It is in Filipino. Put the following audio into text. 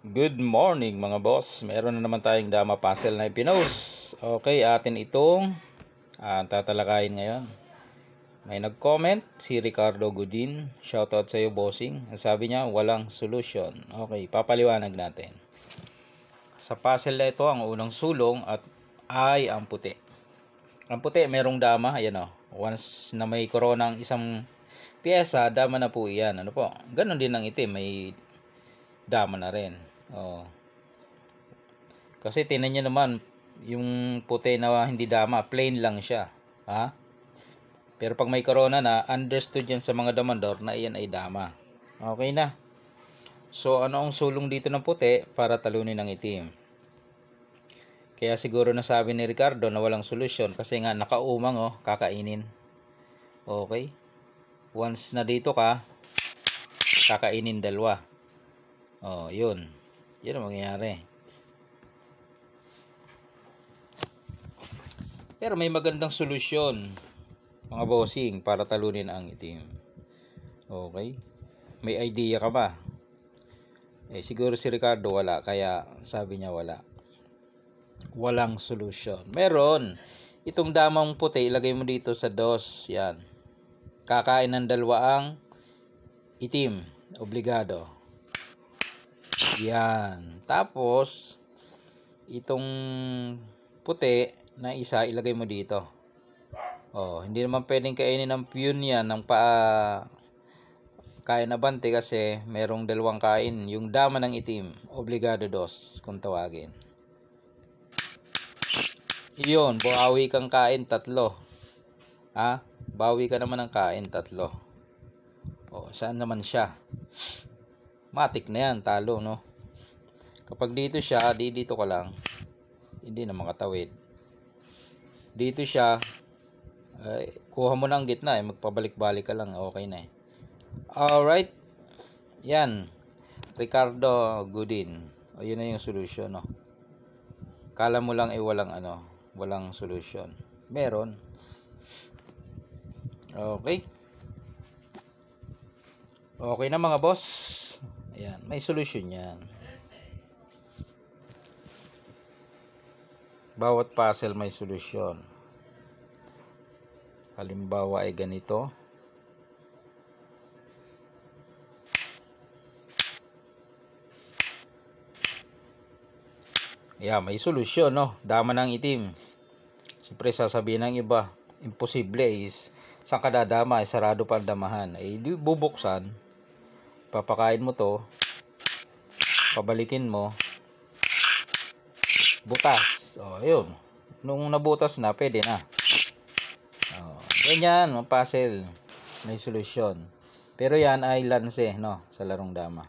Good morning mga boss. Meron na naman tayong dama puzzle na ipinost. Okay, atin itong tatalakayin ngayon. May nag-comment si Ricardo Godin. Shoutout sa iyo, bossing. Ang sabi niya, walang solution. Okay, papaliwanag natin. Sa puzzle na ito, ang unang sulong ay ang puti. Ang puti, merong dama. Ayan o. Once na may corona ang isang pyesa, dama na po iyan. Ano po? Ganon din ang itim. May dama na rin. Oh. Kasi tinan nyo naman, yung puti na hindi dama, plain lang siya. Ha? Pero pag may corona na, understood yan sa mga damandor na iyan ay dama. Okay na. So, ano ang sulong dito ng puti para talunin ang itim? Kaya siguro nasabi ni Ricardo na walang solusyon kasi nga nakaumang kakainin. Okay? Once na dito ka, kakainin dalawa. Oh, yun. Yun ang mangyayari. Pero may magandang solusyon, mga bossing, para talunin ang itim. Okay? May idea ka ba? Siguro si Ricardo wala, kaya sabi niya wala. Walang solusyon. Meron. Itong damang puti, ilagay mo dito sa dos. Yan. Kakain ng dalawa ang itim. Obligado. Yan. Tapos, itong puti na isa, ilagay mo dito. Hindi naman pwedeng kainin ng piyun yan, ng kain abante kasi merong dalawang kain. Yung dama ng itim, obligado dos, kung tawagin. Iyon, bawi kang kain, tatlo. Ha? Bawi ka naman ng kain, tatlo. Saan naman siya? Matik na yan, talo, no? Kapag dito siya, dito ka lang. Hindi na makatawid. Dito siya, kuha mo na ang gitna, magpabalik-balik ka lang, okay na. Alright. Yan. Ricardo Godin. Yun na yung solution, no? Kala mo lang walang solution. Meron. Okay. Okay na mga boss. Ayan, may solution yan. Bawat puzzle may solusyon. Halimbawa ay ganito. May solusyon, no? Dama ng itim. Siyempre sasabihin ng iba, imposible is saan ka dadama, sarado pa ang damahan. Di bubuksan, papakain mo to, pabalikin mo, butas. Yun. Nung nabutas na, pwede na. Ganyan, puzzle. May solusyon. Pero yan ay lanse, no? Sa larong dama.